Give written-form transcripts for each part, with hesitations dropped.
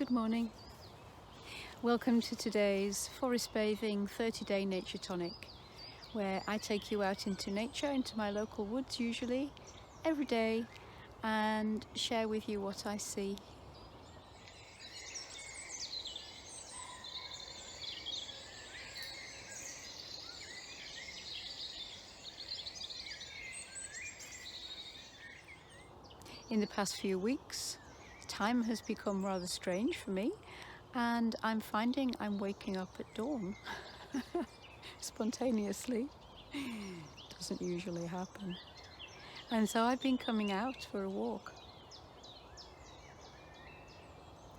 good morning. Welcome to today's forest bathing 30-day nature tonic, where I take you out into nature, into my local woods usually, every day, and share with you what I see. In the past few weeks, time has become rather strange for me, and I'm finding I'm waking up at dawn spontaneously. Doesn't usually happen. And so I've been coming out for a walk.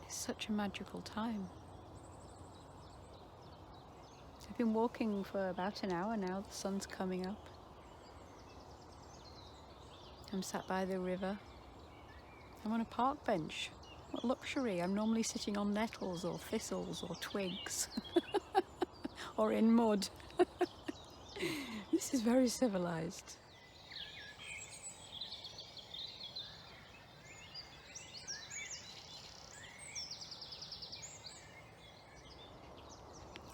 It's such a magical time. So I've been walking for about an hour now. The sun's coming up. I'm sat by the river. I'm on a park bench. What luxury. I'm normally sitting on nettles or thistles or twigs or in mud. This is very civilized.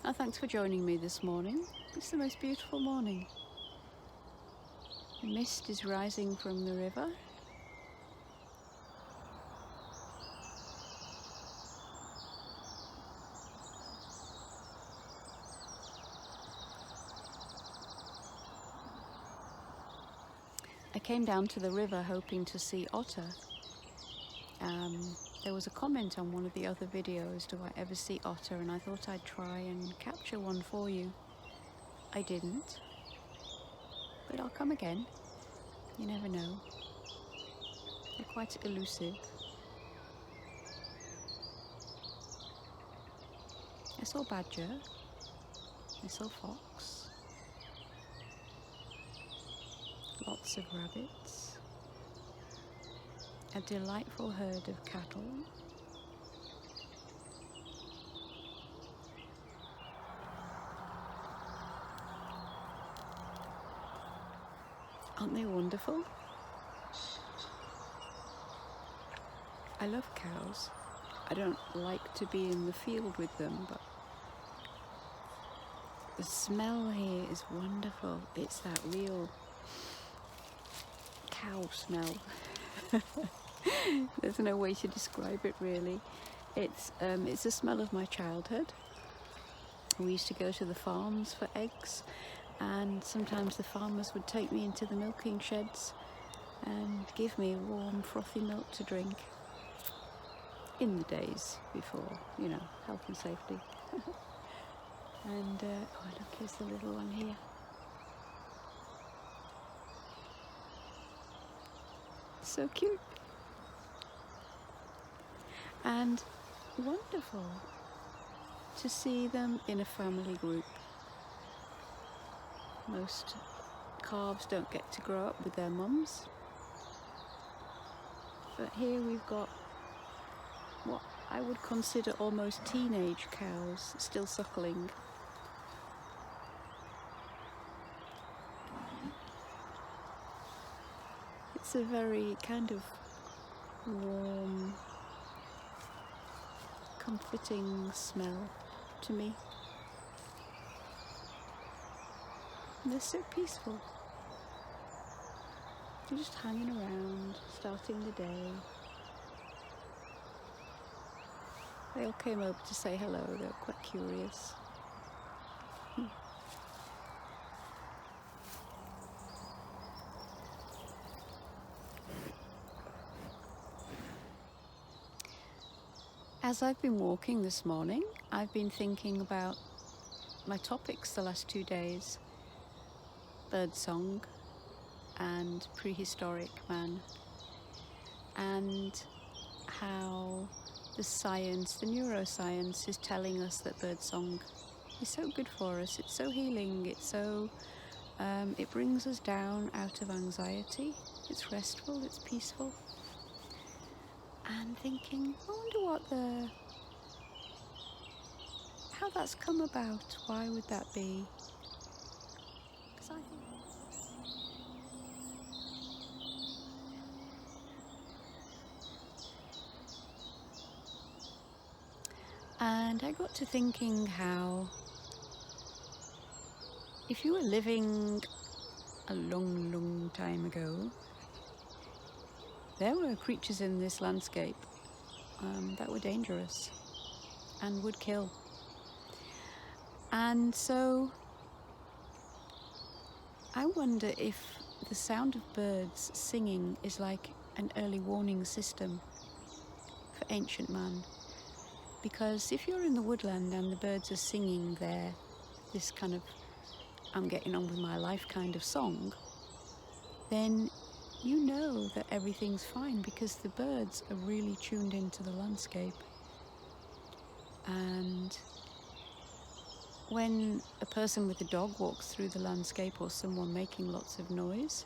Oh, thanks for joining me this morning. It's the most beautiful morning. The mist is rising from the river. I came down to the river hoping to see otter. There was a comment on one of the other videos, do I ever see otter? And I thought I'd try and capture one for you. I didn't, but I'll come again. You never know. They're quite elusive. I saw badger. I saw fox. Lots of rabbits. A delightful herd of cattle. Aren't they wonderful? I love cows. I don't like to be in the field with them, but the smell here is wonderful. It's that real cow smell. There's no way to describe it really. It's the smell of my childhood. We used to go to the farms for eggs, and sometimes the farmers would take me into the milking sheds and give me warm frothy milk to drink. In the days before, health and safety. And oh look, here's the little one here. So cute. And wonderful to see them in a family group. Most calves don't get to grow up with their mums, but here we've got what I would consider almost teenage cows still suckling. It's a very kind of warm, comforting smell to me. And they're so peaceful. They're just hanging around, starting the day. They all came over to say hello. They were quite curious. As I've been walking this morning, I've been thinking about my topics the last 2 days. Birdsong and prehistoric man, and how the science, the neuroscience is telling us that birdsong is so good for us. It's so healing. It's so, it brings us down out of anxiety. It's restful, it's peaceful. And thinking, I wonder how that's come about. Why would that be? Because I think And I got to thinking how if you were living a long, long time ago, there were creatures in this landscape that were dangerous and would kill. And so I wonder if the sound of birds singing is like an early warning system for ancient man. Because if you're in the woodland and the birds are singing this kind of I'm getting on with my life kind of song, then you know that everything's fine because the birds are really tuned into the landscape. And when a person with a dog walks through the landscape or someone making lots of noise,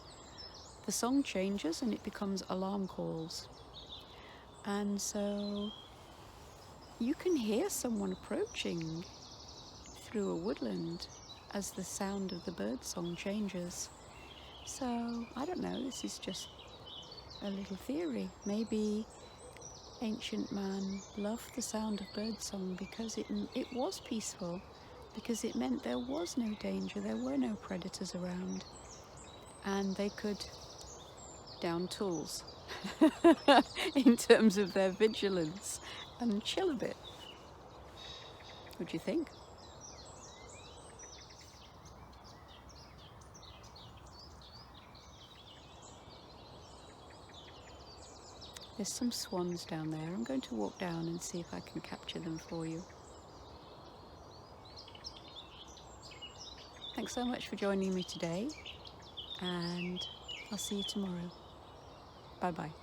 the song changes and it becomes alarm calls. And so you can hear someone approaching through a woodland as the sound of the bird song changes. So, I don't know, this is just a little theory. Maybe ancient man loved the sound of birdsong because it was peaceful, because it meant there was no danger, there were no predators around, and they could down tools in terms of their vigilance and chill a bit. What do you think? There's some swans down there. I'm going to walk down and see if I can capture them for you. Thanks so much for joining me today, and I'll see you tomorrow. Bye-bye.